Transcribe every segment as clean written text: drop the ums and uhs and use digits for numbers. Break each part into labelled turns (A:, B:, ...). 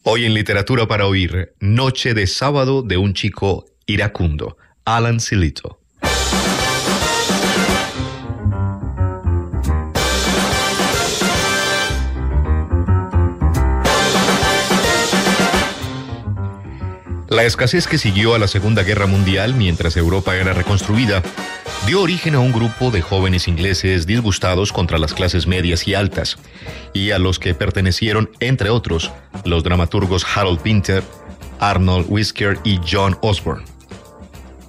A: Hoy en Literatura para Oír, Noche de Sábado de un chico iracundo, Alan Sillito. La escasez que siguió a la Segunda Guerra Mundial mientras Europa era reconstruida dio origen a un grupo de jóvenes ingleses disgustados contra las clases medias y altas, y a los que pertenecieron, entre otros, los dramaturgos Harold Pinter, Arnold Whisker y John Osborne,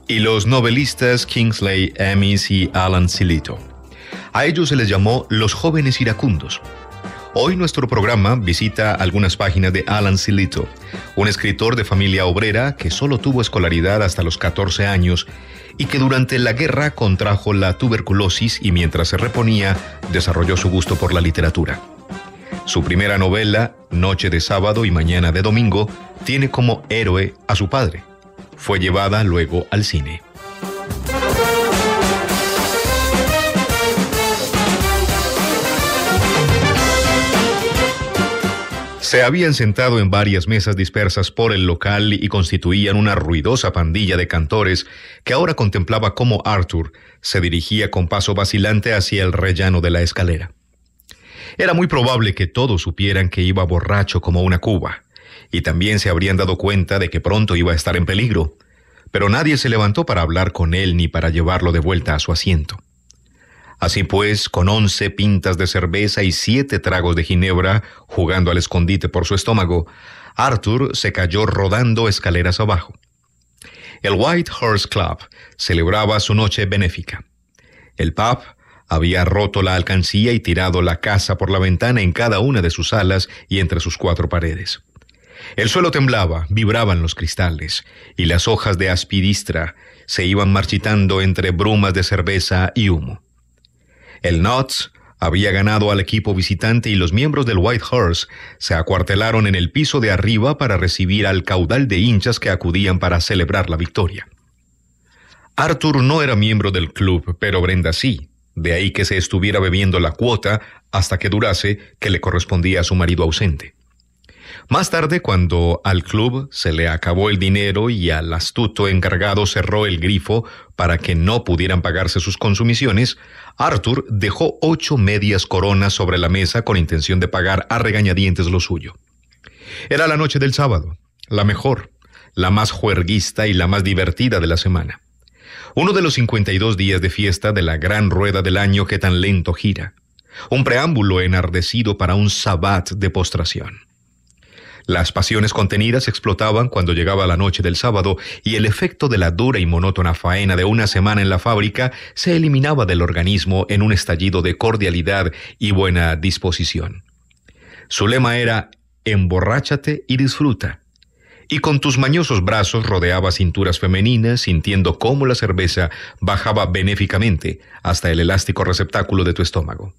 A: y los novelistas Kingsley Amis y Alan Sillito. A ellos se les llamó los jóvenes iracundos. Hoy nuestro programa visita algunas páginas de Alan Sillito, un escritor de familia obrera que solo tuvo escolaridad hasta los 14 años y que durante la guerra contrajo la tuberculosis y mientras se reponía desarrolló su gusto por la literatura. Su primera novela, Noche de Sábado y Mañana de Domingo, tiene como héroe a su padre. Fue llevada luego al cine. Se habían sentado en varias mesas dispersas por el local y constituían una ruidosa pandilla de cantores que ahora contemplaba cómo Arthur se dirigía con paso vacilante hacia el rellano de la escalera. Era muy probable que todos supieran que iba borracho como una cuba, y también se habrían dado cuenta de que pronto iba a estar en peligro, pero nadie se levantó para hablar con él ni para llevarlo de vuelta a su asiento. Así pues, con 11 pintas de cerveza y 7 tragos de ginebra, jugando al escondite por su estómago, Arthur se cayó rodando escaleras abajo. El White Horse Club celebraba su noche benéfica. El pub había roto la alcancía y tirado la casa por la ventana en cada una de sus salas y entre sus 4 paredes. El suelo temblaba, vibraban los cristales, y las hojas de aspidistra se iban marchitando entre brumas de cerveza y humo. El Notts había ganado al equipo visitante y los miembros del White Horse se acuartelaron en el piso de arriba para recibir al caudal de hinchas que acudían para celebrar la victoria. Arthur no era miembro del club, pero Brenda sí, de ahí que se estuviera bebiendo la cuota hasta que durase que le correspondía a su marido ausente. Más tarde, cuando al club se le acabó el dinero y al astuto encargado cerró el grifo para que no pudieran pagarse sus consumiciones, Arthur dejó 8 medias coronas sobre la mesa con intención de pagar a regañadientes lo suyo. Era la noche del sábado, la mejor, la más juerguista y la más divertida de la semana. Uno de los 52 días de fiesta de la gran rueda del año que tan lento gira. Un preámbulo enardecido para un sabbat de postración. Las pasiones contenidas explotaban cuando llegaba la noche del sábado y el efecto de la dura y monótona faena de una semana en la fábrica se eliminaba del organismo en un estallido de cordialidad y buena disposición. Su lema era «emborráchate y disfruta», y con tus mañosos brazos rodeaba cinturas femeninas sintiendo cómo la cerveza bajaba benéficamente hasta el elástico receptáculo de tu estómago.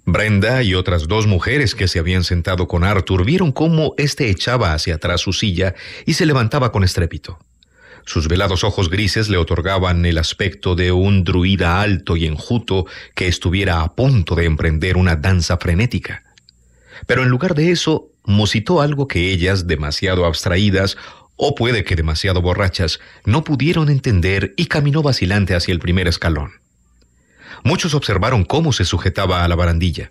A: Brenda y otras 2 mujeres que se habían sentado con Arthur vieron cómo éste echaba hacia atrás su silla y se levantaba con estrépito. Sus velados ojos grises le otorgaban el aspecto de un druida alto y enjuto que estuviera a punto de emprender una danza frenética. Pero en lugar de eso, musitó algo que ellas, demasiado abstraídas, o puede que demasiado borrachas, no pudieron entender y caminó vacilante hacia el primer escalón. Muchos observaron cómo se sujetaba a la barandilla.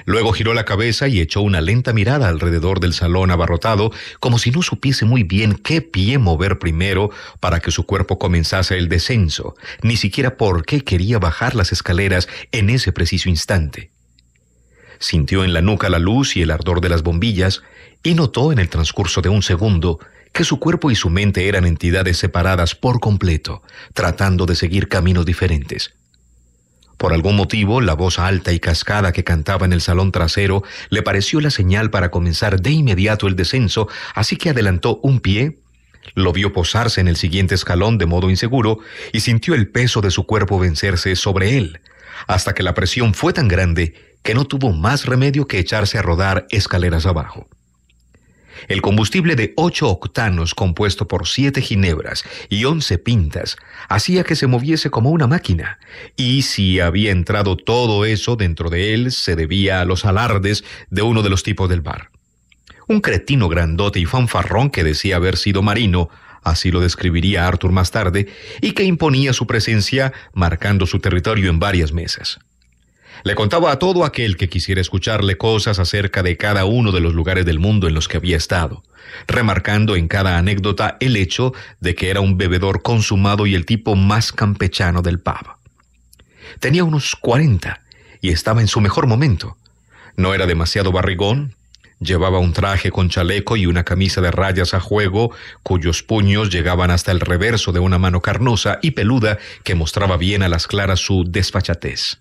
A: Luego giró la cabeza y echó una lenta mirada alrededor del salón abarrotado, como si no supiese muy bien qué pie mover primero para que su cuerpo comenzase el descenso, ni siquiera por qué quería bajar las escaleras en ese preciso instante. Sintió en la nuca la luz y el ardor de las bombillas, y notó en el transcurso de un segundo que su cuerpo y su mente eran entidades separadas por completo, tratando de seguir caminos diferentes. Por algún motivo, la voz alta y cascada que cantaba en el salón trasero le pareció la señal para comenzar de inmediato el descenso, así que adelantó un pie, lo vio posarse en el siguiente escalón de modo inseguro y sintió el peso de su cuerpo vencerse sobre él, hasta que la presión fue tan grande que no tuvo más remedio que echarse a rodar escaleras abajo. El combustible de 8 octanos compuesto por 7 ginebras y 11 pintas hacía que se moviese como una máquina, y si había entrado todo eso dentro de él se debía a los alardes de uno de los tipos del bar. un cretino grandote y fanfarrón que decía haber sido marino, así lo describiría Arthur más tarde, y que imponía su presencia marcando su territorio en varias mesas. Le contaba a todo aquel que quisiera escucharle cosas acerca de cada uno de los lugares del mundo en los que había estado, remarcando en cada anécdota el hecho de que era un bebedor consumado y el tipo más campechano del pub. Tenía unos 40 y estaba en su mejor momento. No era demasiado barrigón, llevaba un traje con chaleco y una camisa de rayas a juego, cuyos puños llegaban hasta el reverso de una mano carnosa y peluda que mostraba bien a las claras su desfachatez.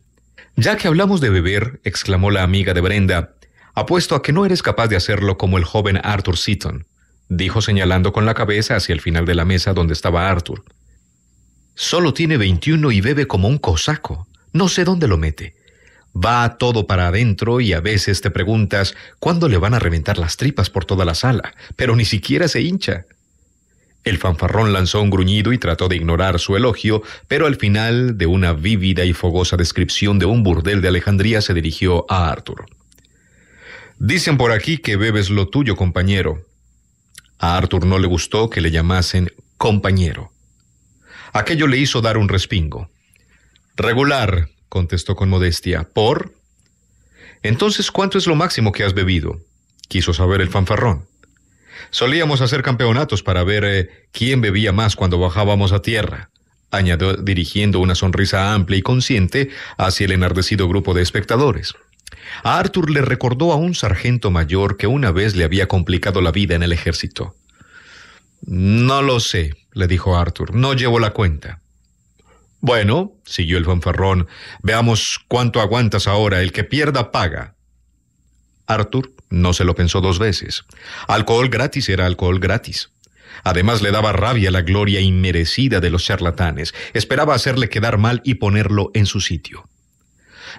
A: «Ya que hablamos de beber», exclamó la amiga de Brenda, «apuesto a que no eres capaz de hacerlo como el joven Arthur Seaton», dijo señalando con la cabeza hacia el final de la mesa donde estaba Arthur. «Solo tiene 21 y bebe como un cosaco. No sé dónde lo mete. Va todo para adentro y a veces te preguntas cuándo le van a reventar las tripas por toda la sala, pero ni siquiera se hincha». El fanfarrón lanzó un gruñido y trató de ignorar su elogio, pero al final de una vívida y fogosa descripción de un burdel de Alejandría se dirigió a Arthur. «Dicen por aquí que bebes lo tuyo, compañero». A Arthur no le gustó que le llamasen compañero. Aquello le hizo dar un respingo. «Regular», contestó con modestia. «¿Por?» «Entonces, ¿cuánto es lo máximo que has bebido?», quiso saber el fanfarrón. «Solíamos hacer campeonatos para ver quién bebía más cuando bajábamos a tierra», añadió dirigiendo una sonrisa amplia y consciente hacia el enardecido grupo de espectadores. A Arthur le recordó a un sargento mayor que una vez le había complicado la vida en el ejército. «No lo sé», le dijo Arthur, «no llevo la cuenta». «Bueno», siguió el fanfarrón, «veamos cuánto aguantas ahora. El que pierda paga». Arthur no se lo pensó dos veces. Alcohol gratis era alcohol gratis. Además le daba rabia la gloria inmerecida de los charlatanes. Esperaba hacerle quedar mal y ponerlo en su sitio.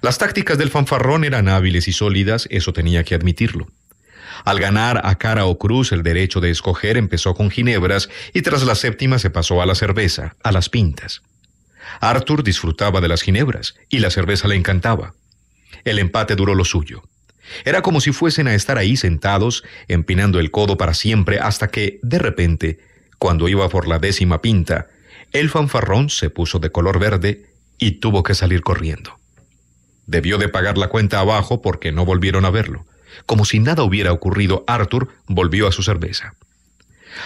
A: Las tácticas del fanfarrón eran hábiles y sólidas, eso tenía que admitirlo. Al ganar a cara o cruz el derecho de escoger, empezó con ginebras y tras la séptima se pasó a la cerveza, a las pintas. Arthur disfrutaba de las ginebras y la cerveza le encantaba. El empate duró lo suyo. Era como si fuesen a estar ahí sentados, empinando el codo para siempre, hasta que, de repente, cuando iba por la 10ª pinta, el fanfarrón se puso de color verde y tuvo que salir corriendo. Debió de pagar la cuenta abajo porque no volvieron a verlo. Como si nada hubiera ocurrido, Arthur volvió a su cerveza.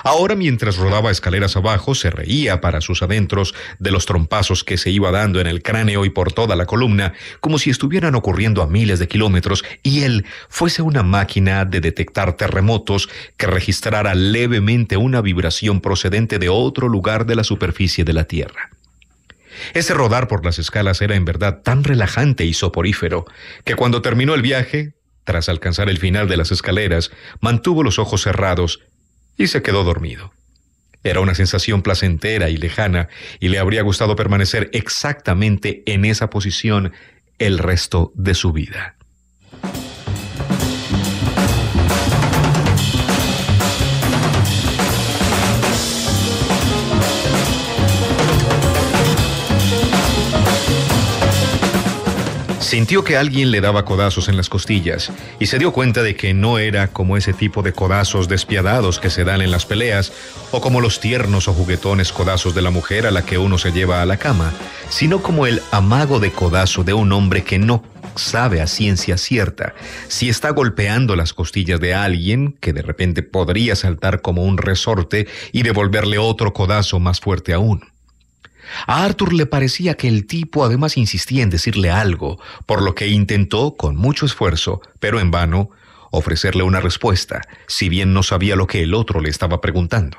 A: Ahora, mientras rodaba escaleras abajo, se reía para sus adentros de los trompazos que se iba dando en el cráneo y por toda la columna, como si estuvieran ocurriendo a miles de kilómetros y él fuese una máquina de detectar terremotos que registrara levemente una vibración procedente de otro lugar de la superficie de la Tierra. Ese rodar por las escalas era en verdad tan relajante y soporífero que cuando terminó el viaje, tras alcanzar el final de las escaleras, mantuvo los ojos cerrados y se quedó dormido. Era una sensación placentera y lejana, y le habría gustado permanecer exactamente en esa posición el resto de su vida. Sintió que alguien le daba codazos en las costillas y se dio cuenta de que no era como ese tipo de codazos despiadados que se dan en las peleas o como los tiernos o juguetones codazos de la mujer a la que uno se lleva a la cama, sino como el amago de codazo de un hombre que no sabe a ciencia cierta si está golpeando las costillas de alguien que de repente podría saltar como un resorte y devolverle otro codazo más fuerte aún. A Arthur le parecía que el tipo además insistía en decirle algo, por lo que intentó, con mucho esfuerzo, pero en vano, ofrecerle una respuesta, si bien no sabía lo que el otro le estaba preguntando.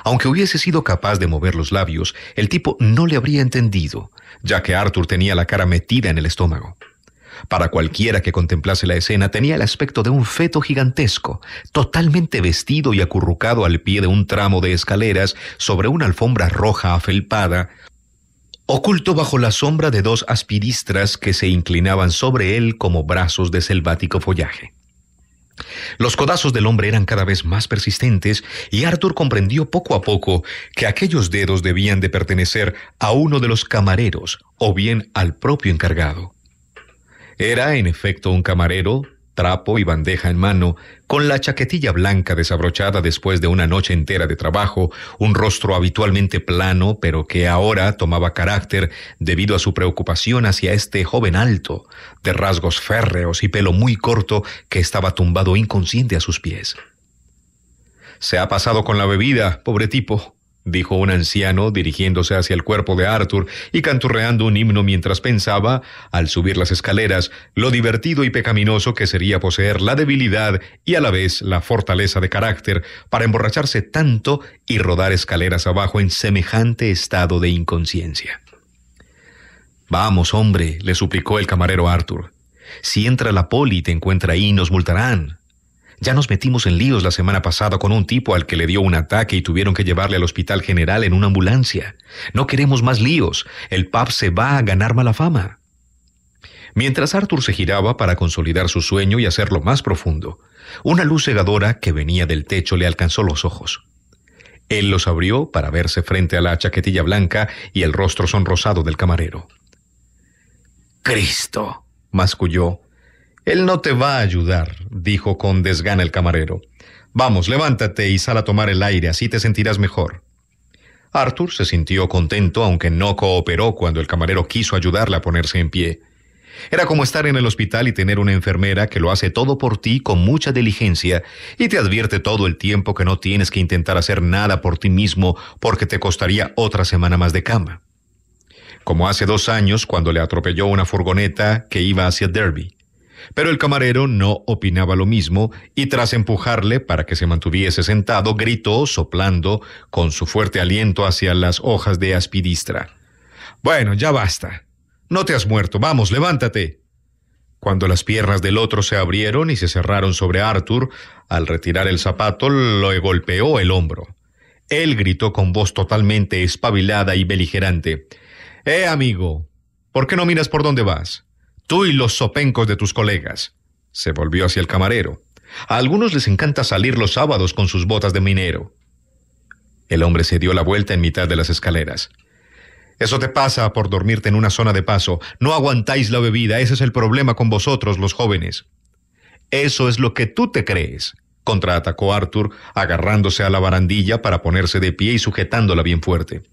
A: Aunque hubiese sido capaz de mover los labios, el tipo no le habría entendido, ya que Arthur tenía la cara metida en el estómago. Para cualquiera que contemplase la escena, tenía el aspecto de un feto gigantesco, totalmente vestido y acurrucado al pie de un tramo de escaleras sobre una alfombra roja afelpada, oculto bajo la sombra de 2 aspidistras que se inclinaban sobre él como brazos de selvático follaje. Los codazos del hombre eran cada vez más persistentes y Arthur comprendió poco a poco que aquellos dedos debían de pertenecer a uno de los camareros o bien al propio encargado. Era, en efecto, un camarero, trapo y bandeja en mano, con la chaquetilla blanca desabrochada después de una noche entera de trabajo, un rostro habitualmente plano, pero que ahora tomaba carácter debido a su preocupación hacia este joven alto, de rasgos férreos y pelo muy corto, que estaba tumbado inconsciente a sus pies. «Se ha pasado con la bebida, pobre tipo», dijo un anciano dirigiéndose hacia el cuerpo de Arthur y canturreando un himno mientras pensaba, al subir las escaleras, lo divertido y pecaminoso que sería poseer la debilidad y a la vez la fortaleza de carácter para emborracharse tanto y rodar escaleras abajo en semejante estado de inconsciencia. «Vamos, hombre», le suplicó el camarero a Arthur. «Si entra la poli y te encuentra ahí, nos multarán. Ya nos metimos en líos la semana pasada con un tipo al que le dio un ataque y tuvieron que llevarle al hospital general en una ambulancia. No queremos más líos. El pub se va a ganar mala fama». Mientras Arthur se giraba para consolidar su sueño y hacerlo más profundo, una luz cegadora que venía del techo le alcanzó los ojos. Él los abrió para verse frente a la chaquetilla blanca y el rostro sonrosado del camarero. «Cristo», masculló. «Él no te va a ayudar», dijo con desgana el camarero. «Vamos, levántate y sal a tomar el aire, así te sentirás mejor». Arthur se sintió contento, aunque no cooperó cuando el camarero quiso ayudarle a ponerse en pie. Era como estar en el hospital y tener una enfermera que lo hace todo por ti con mucha diligencia y te advierte todo el tiempo que no tienes que intentar hacer nada por ti mismo porque te costaría otra semana más de cama. Como hace 2 años cuando le atropelló una furgoneta que iba hacia Derby. Pero el camarero no opinaba lo mismo y tras empujarle para que se mantuviese sentado, gritó, soplando con su fuerte aliento hacia las hojas de aspidistra. «Bueno, ya basta. No te has muerto. Vamos, levántate». Cuando las piernas del otro se abrieron y se cerraron sobre Arthur, al retirar el zapato le golpeó el hombro. Él gritó con voz totalmente espabilada y beligerante. Amigo, ¿por qué no miras por dónde vas? Tú y los zopencos de tus colegas». Se volvió hacia el camarero. «A algunos les encanta salir los sábados con sus botas de minero». El hombre se dio la vuelta en mitad de las escaleras. «Eso te pasa por dormirte en una zona de paso. No aguantáis la bebida, ese es el problema con vosotros, los jóvenes». «Eso es lo que tú te crees», contraatacó Arthur, agarrándose a la barandilla para ponerse de pie y sujetándola bien fuerte.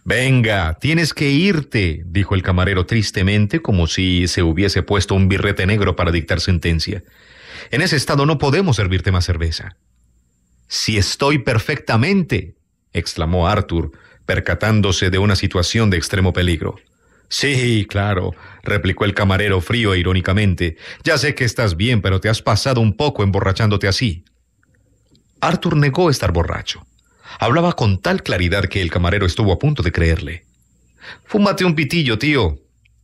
A: «Venga, tienes que irte», dijo el camarero tristemente, como si se hubiese puesto un birrete negro para dictar sentencia. «En ese estado no podemos servirte más cerveza». «Si estoy perfectamente», exclamó Arthur, percatándose de una situación de extremo peligro. «Sí, claro», replicó el camarero frío e irónicamente. «Ya sé que estás bien, pero te has pasado un poco emborrachándote así». Arthur negó estar borracho. Hablaba con tal claridad que el camarero estuvo a punto de creerle. «Fúmate un pitillo, tío»,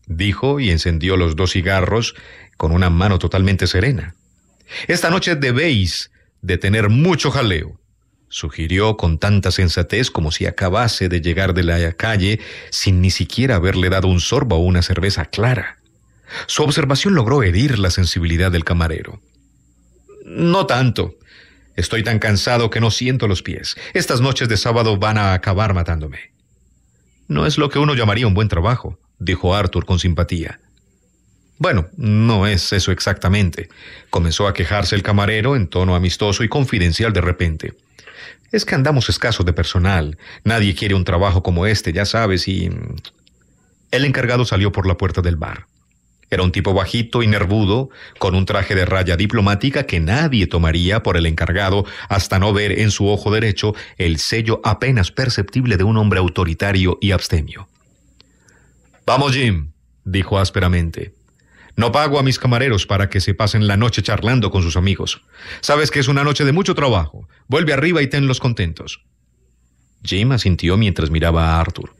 A: dijo y encendió los 2 cigarros con una mano totalmente serena. «Esta noche debéis de tener mucho jaleo», sugirió con tanta sensatez como si acabase de llegar de la calle sin ni siquiera haberle dado un sorbo a una cerveza clara. Su observación logró herir la sensibilidad del camarero. «No tanto. Estoy tan cansado que no siento los pies. Estas noches de sábado van a acabar matándome». «No es lo que uno llamaría un buen trabajo», dijo Arthur con simpatía. «Bueno, no es eso exactamente», comenzó a quejarse el camarero en tono amistoso y confidencial de repente. «Es que andamos escasos de personal. Nadie quiere un trabajo como este, ya sabes, y...» El encargado salió por la puerta del bar. Era un tipo bajito y nervudo, con un traje de raya diplomática que nadie tomaría por el encargado hasta no ver en su ojo derecho el sello apenas perceptible de un hombre autoritario y abstemio. «Vamos, Jim», dijo ásperamente. «No pago a mis camareros para que se pasen la noche charlando con sus amigos. Sabes que es una noche de mucho trabajo. Vuelve arriba y tenlos contentos». Jim asintió mientras miraba a Arthur.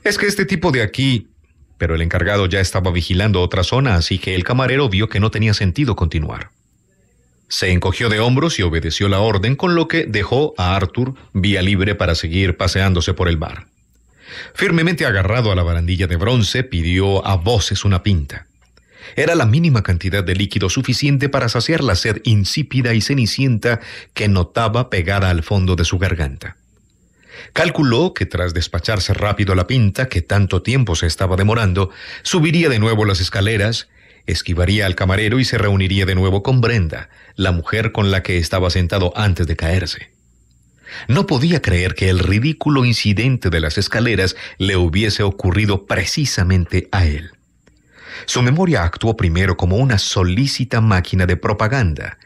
A: «Es que este tipo de aquí...» Pero el encargado ya estaba vigilando otra zona, así que el camarero vio que no tenía sentido continuar. Se encogió de hombros y obedeció la orden, con lo que dejó a Arthur vía libre para seguir paseándose por el bar. Firmemente agarrado a la barandilla de bronce, pidió a voces una pinta. Era la mínima cantidad de líquido suficiente para saciar la sed insípida y cenicienta que notaba pegada al fondo de su garganta. Calculó que tras despacharse rápido la pinta, que tanto tiempo se estaba demorando, subiría de nuevo las escaleras esquivaría al camarero y se reuniría de nuevo con Brenda, la mujer con la que estaba sentado antes de caerse. No podía creer que el ridículo incidente de las escaleras le hubiese ocurrido precisamente a él. Su memoria actuó primero como una solícita máquina de propaganda,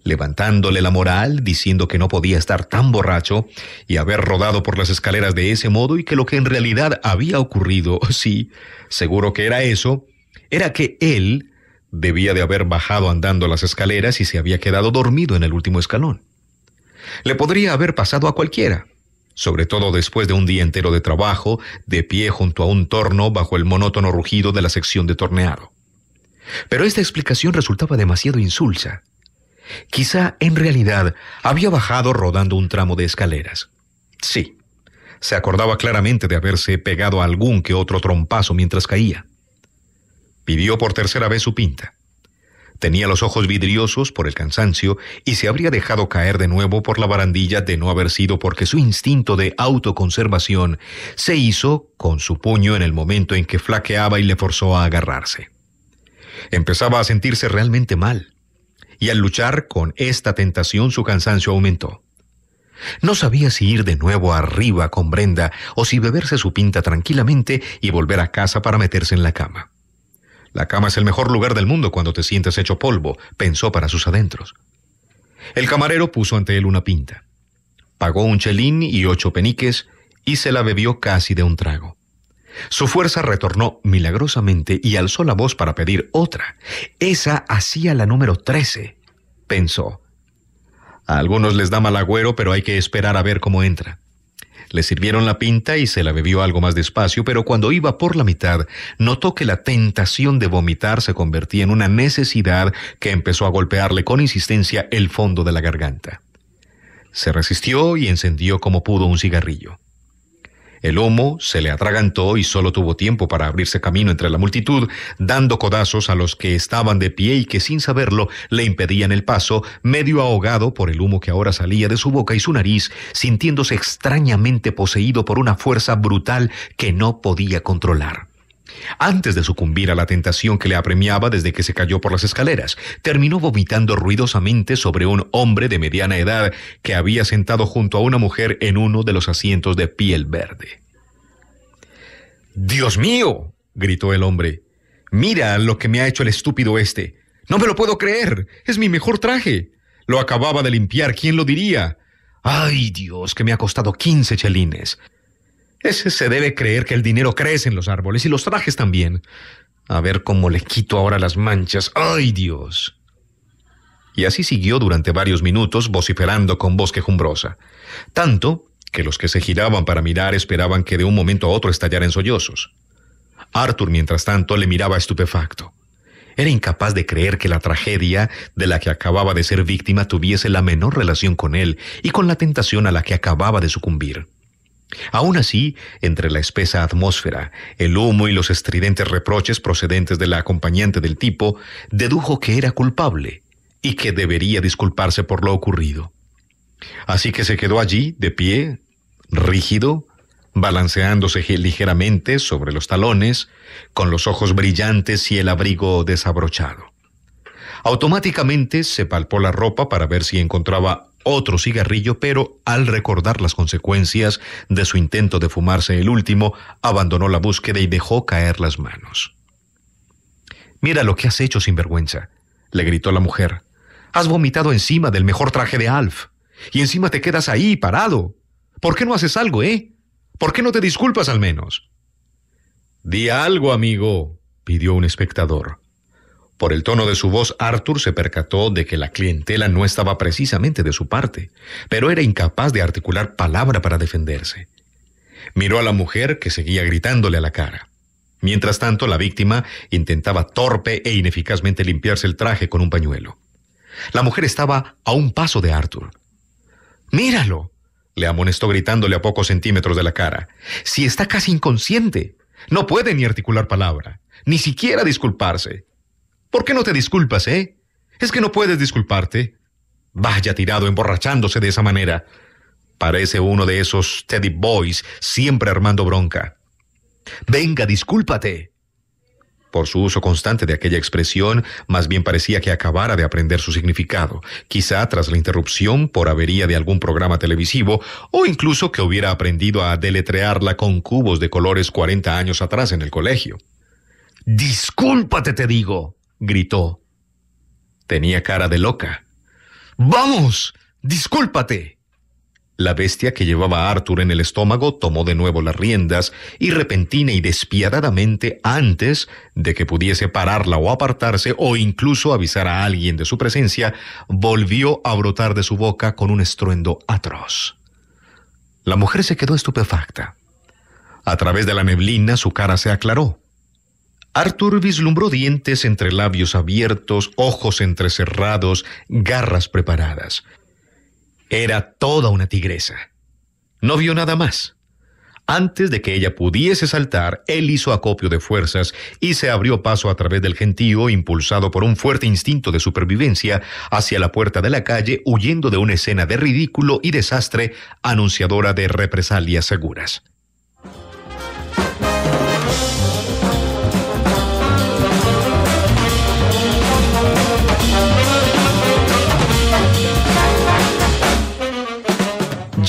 A: levantándole la moral, diciendo que no podía estar tan borracho y haber rodado por las escaleras de ese modo, y que lo que en realidad había ocurrido, sí, seguro que era eso, era que él debía de haber bajado andando las escaleras y se había quedado dormido en el último escalón. Le podría haber pasado a cualquiera, sobre todo después de un día entero de trabajo, de pie junto a un torno bajo el monótono rugido de la sección de torneado. Pero esta explicación resultaba demasiado insulsa. Quizá, en realidad, había bajado rodando un tramo de escaleras. Sí, se acordaba claramente de haberse pegado a algún que otro trompazo mientras caía. Pidió por tercera vez su pinta. Tenía los ojos vidriosos por el cansancio y se habría dejado caer de nuevo por la barandilla de no haber sido porque su instinto de autoconservación se hizo con su puño en el momento en que flaqueaba y le forzó a agarrarse. Empezaba a sentirse realmente mal, y al luchar con esta tentación su cansancio aumentó. No sabía si ir de nuevo arriba con Brenda o si beberse su pinta tranquilamente y volver a casa para meterse en la cama. La cama es el mejor lugar del mundo cuando te sientes hecho polvo, pensó para sus adentros. El camarero puso ante él una pinta. Pagó un chelín y 8 peniques y se la bebió casi de un trago. Su fuerza retornó milagrosamente y alzó la voz para pedir otra. Esa hacía la número 13, pensó. A algunos les da mal agüero, pero hay que esperar a ver cómo entra. Le sirvieron la pinta y se la bebió algo más despacio, pero cuando iba por la mitad, notó que la tentación de vomitar se convertía en una necesidad que empezó a golpearle con insistencia el fondo de la garganta. Se resistió y encendió como pudo un cigarrillo. El humo se le atragantó y solo tuvo tiempo para abrirse camino entre la multitud, dando codazos a los que estaban de pie y que sin saberlo le impedían el paso, medio ahogado por el humo que ahora salía de su boca y su nariz, sintiéndose extrañamente poseído por una fuerza brutal que no podía controlar. Antes de sucumbir a la tentación que le apremiaba desde que se cayó por las escaleras, terminó vomitando ruidosamente sobre un hombre de mediana edad que había sentado junto a una mujer en uno de los asientos de piel verde. ¡Dios mío!, gritó el hombre. «Mira lo que me ha hecho el estúpido este. No me lo puedo creer. Es mi mejor traje. Lo acababa de limpiar. ¿Quién lo diría? ¡Ay, Dios, que me ha costado 15 chelines! Ese se debe creer que el dinero crece en los árboles y los trajes también. A ver cómo le quito ahora las manchas. ¡Ay, Dios!». Y así siguió durante varios minutos vociferando con voz quejumbrosa, tanto que los que se giraban para mirar esperaban que de un momento a otro estallara en sollozos. Arthur, mientras tanto, le miraba estupefacto. Era incapaz de creer que la tragedia de la que acababa de ser víctima tuviese la menor relación con él y con la tentación a la que acababa de sucumbir. Aún así, entre la espesa atmósfera, el humo y los estridentes reproches procedentes de la acompañante del tipo, dedujo que era culpable y que debería disculparse por lo ocurrido. Así que se quedó allí, de pie, rígido, balanceándose ligeramente sobre los talones, con los ojos brillantes y el abrigo desabrochado. Automáticamente se palpó la ropa para ver si encontraba otro cigarrillo, pero al recordar las consecuencias de su intento de fumarse el último, abandonó la búsqueda y dejó caer las manos. «Mira lo que has hecho, sinvergüenza», le gritó la mujer. «Has vomitado encima del mejor traje de Alf, y encima te quedas ahí, parado. ¿Por qué no haces algo, ¿Por qué no te disculpas al menos?» «Di algo, amigo», pidió un espectador. Por el tono de su voz, Arthur se percató de que la clientela no estaba precisamente de su parte, pero era incapaz de articular palabra para defenderse. Miró a la mujer, que seguía gritándole a la cara. Mientras tanto, la víctima intentaba torpe e ineficazmente limpiarse el traje con un pañuelo. La mujer estaba a un paso de Arthur. «¡Míralo!», le amonestó gritándole a pocos centímetros de la cara. «Si está casi inconsciente. No puede ni articular palabra, ni siquiera disculparse. ¿Por qué no te disculpas, ¿Es que no puedes disculparte? Vaya tirado emborrachándose de esa manera. Parece uno de esos Teddy Boys, siempre armando bronca. Venga, discúlpate». Por su uso constante de aquella expresión, más bien parecía que acabara de aprender su significado, quizá tras la interrupción por avería de algún programa televisivo, o incluso que hubiera aprendido a deletrearla con cubos de colores 40 años atrás en el colegio. «¡Discúlpate, te digo!», gritó. Tenía cara de loca. «¡Vamos! ¡Discúlpate!». La bestia que llevaba a Arthur en el estómago tomó de nuevo las riendas y repentina y despiadadamente, antes de que pudiese pararla o apartarse o incluso avisar a alguien de su presencia, volvió a brotar de su boca con un estruendo atroz. La mujer se quedó estupefacta. A través de la neblina su cara se aclaró. Arthur vislumbró dientes entre labios abiertos, ojos entrecerrados, garras preparadas. Era toda una tigresa. No vio nada más. Antes de que ella pudiese saltar, él hizo acopio de fuerzas y se abrió paso a través del gentío, impulsado por un fuerte instinto de supervivencia, hacia la puerta de la calle, huyendo de una escena de ridículo y desastre anunciadora de represalias seguras.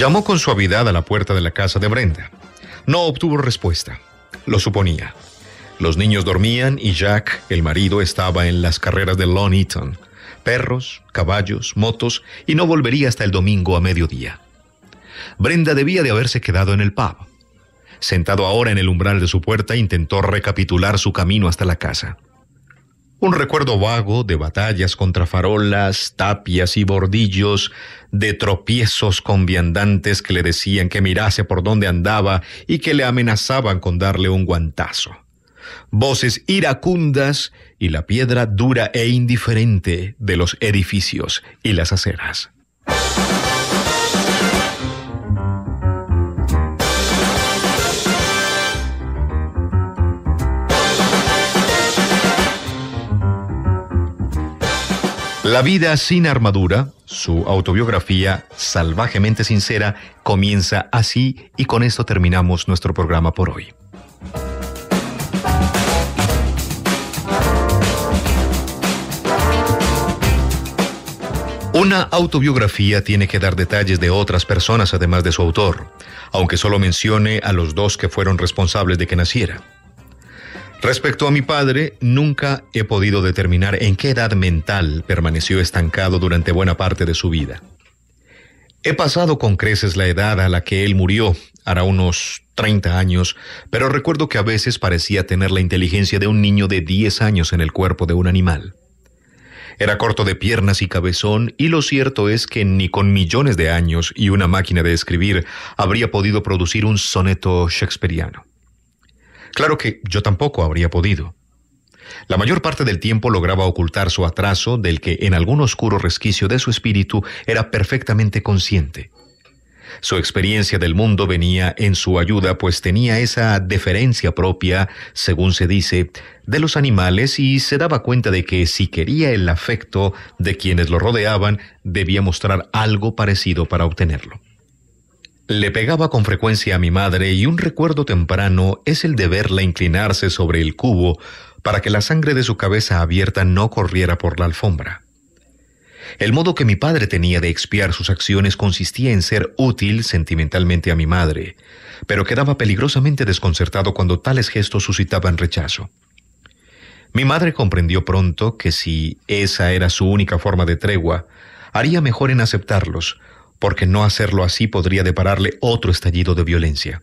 A: Llamó con suavidad a la puerta de la casa de Brenda. No obtuvo respuesta. Lo suponía. Los niños dormían y Jack, el marido, estaba en las carreras de Long Eaton. Perros, caballos, motos, y no volvería hasta el domingo a mediodía. Brenda debía de haberse quedado en el pub. Sentado ahora en el umbral de su puerta, intentó recapitular su camino hasta la casa. Un recuerdo vago de batallas contra farolas, tapias y bordillos, de tropiezos con viandantes que le decían que mirase por dónde andaba y que le amenazaban con darle un guantazo. Voces iracundas y la piedra dura e indiferente de los edificios y las aceras. La vida sin armadura, su autobiografía salvajemente sincera, comienza así y con esto terminamos nuestro programa por hoy. Una autobiografía tiene que dar detalles de otras personas además de su autor, aunque solo mencione a los dos que fueron responsables de que naciera. Respecto a mi padre, nunca he podido determinar en qué edad mental permaneció estancado durante buena parte de su vida. He pasado con creces la edad a la que él murió, hará unos 30 años, pero recuerdo que a veces parecía tener la inteligencia de un niño de 10 años en el cuerpo de un animal. Era corto de piernas y cabezón, y lo cierto es que ni con millones de años y una máquina de escribir habría podido producir un soneto shakespeariano. Claro que yo tampoco habría podido. La mayor parte del tiempo lograba ocultar su atraso, del que en algún oscuro resquicio de su espíritu era perfectamente consciente. Su experiencia del mundo venía en su ayuda, pues tenía esa deferencia propia, según se dice, de los animales, y se daba cuenta de que si quería el afecto de quienes lo rodeaban, debía mostrar algo parecido para obtenerlo. Le pegaba con frecuencia a mi madre y un recuerdo temprano es el de verla inclinarse sobre el cubo para que la sangre de su cabeza abierta no corriera por la alfombra. El modo que mi padre tenía de expiar sus acciones consistía en ser útil sentimentalmente a mi madre, pero quedaba peligrosamente desconcertado cuando tales gestos suscitaban rechazo. Mi madre comprendió pronto que si esa era su única forma de tregua, haría mejor en aceptarlos, porque no hacerlo así podría depararle otro estallido de violencia.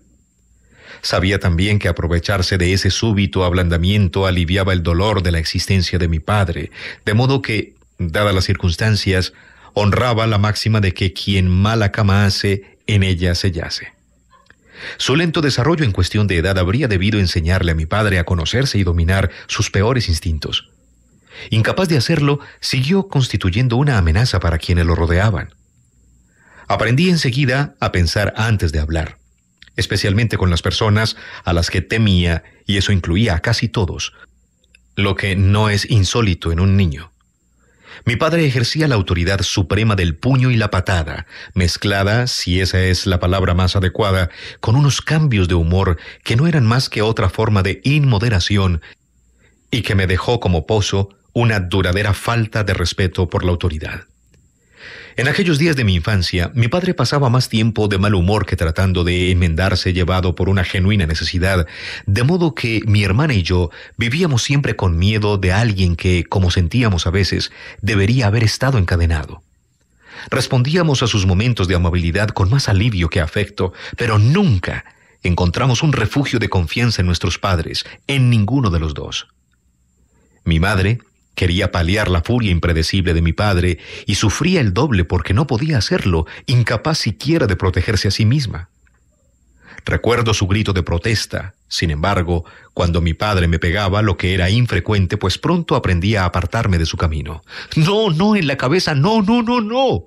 A: Sabía también que aprovecharse de ese súbito ablandamiento aliviaba el dolor de la existencia de mi padre, de modo que, dadas las circunstancias, honraba la máxima de que quien mala cama hace, en ella se yace. Su lento desarrollo en cuestión de edad habría debido enseñarle a mi padre a conocerse y dominar sus peores instintos. Incapaz de hacerlo, siguió constituyendo una amenaza para quienes lo rodeaban. Aprendí enseguida a pensar antes de hablar, especialmente con las personas a las que temía, y eso incluía a casi todos, lo que no es insólito en un niño. Mi padre ejercía la autoridad suprema del puño y la patada, mezclada, si esa es la palabra más adecuada, con unos cambios de humor que no eran más que otra forma de inmoderación, y que me dejó como pozo una duradera falta de respeto por la autoridad. En aquellos días de mi infancia, mi padre pasaba más tiempo de mal humor que tratando de enmendarse, llevado por una genuina necesidad, de modo que mi hermana y yo vivíamos siempre con miedo de alguien que, como sentíamos a veces, debería haber estado encadenado. Respondíamos a sus momentos de amabilidad con más alivio que afecto, pero nunca encontramos un refugio de confianza en nuestros padres, en ninguno de los dos. Mi madre quería paliar la furia impredecible de mi padre y sufría el doble porque no podía hacerlo, incapaz siquiera de protegerse a sí misma. Recuerdo su grito de protesta. Sin embargo, cuando mi padre me pegaba, lo que era infrecuente, pues pronto aprendí a apartarme de su camino. «No, no, en la cabeza, no, no, no, no».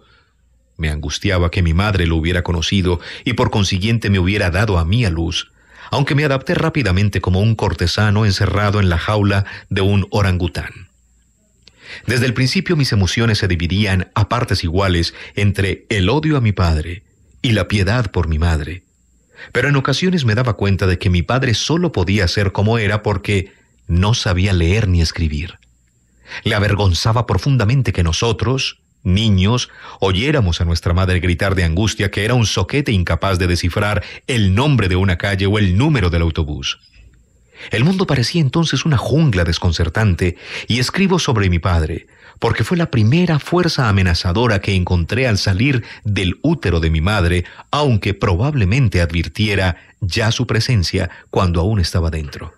A: Me angustiaba que mi madre lo hubiera conocido y por consiguiente me hubiera dado a mí a luz, aunque me adapté rápidamente como un cortesano encerrado en la jaula de un orangután. Desde el principio mis emociones se dividían a partes iguales entre el odio a mi padre y la piedad por mi madre. Pero en ocasiones me daba cuenta de que mi padre solo podía ser como era porque no sabía leer ni escribir. Le avergonzaba profundamente que nosotros, niños, oyéramos a nuestra madre gritar de angustia que era un zoquete incapaz de descifrar el nombre de una calle o el número del autobús. El mundo parecía entonces una jungla desconcertante, y escribo sobre mi padre, porque fue la primera fuerza amenazadora que encontré al salir del útero de mi madre, aunque probablemente advirtiera ya su presencia cuando aún estaba dentro.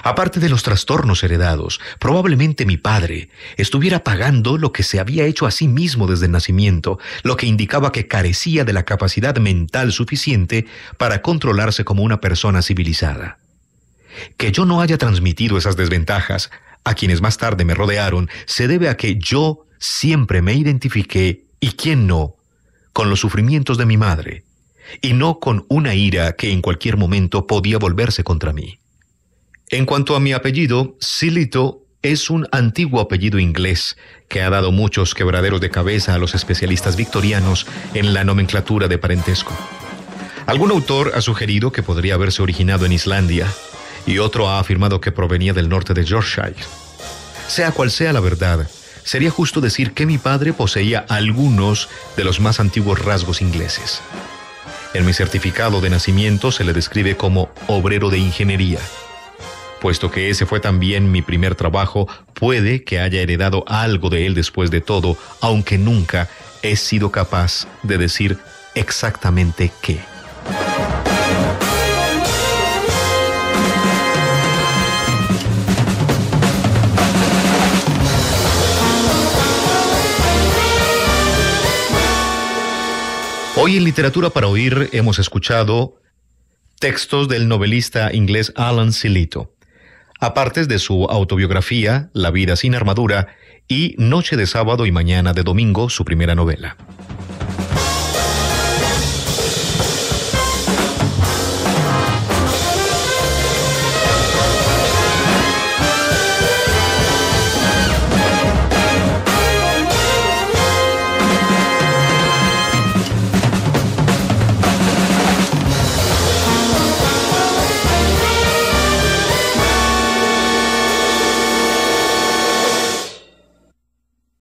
A: Aparte de los trastornos heredados, probablemente mi padre estuviera pagando lo que se había hecho a sí mismo desde el nacimiento, lo que indicaba que carecía de la capacidad mental suficiente para controlarse como una persona civilizada. Que yo no haya transmitido esas desventajas a quienes más tarde me rodearon se debe a que yo siempre me identifiqué, y quién no, con los sufrimientos de mi madre, y no con una ira que en cualquier momento podía volverse contra mí. En cuanto a mi apellido, Sillito es un antiguo apellido inglés que ha dado muchos quebraderos de cabeza a los especialistas victorianos en la nomenclatura de parentesco. Algún autor ha sugerido que podría haberse originado en Islandia, y otro ha afirmado que provenía del norte de Yorkshire. Sea cual sea la verdad, sería justo decir que mi padre poseía algunos de los más antiguos rasgos ingleses. En mi certificado de nacimiento se le describe como obrero de ingeniería. Puesto que ese fue también mi primer trabajo, puede que haya heredado algo de él después de todo, aunque nunca he sido capaz de decir exactamente qué. Hoy en Literatura para Oír hemos escuchado textos del novelista inglés Alan Sillito, apartes de su autobiografía La vida sin armadura y Noche de sábado y mañana de domingo, su primera novela.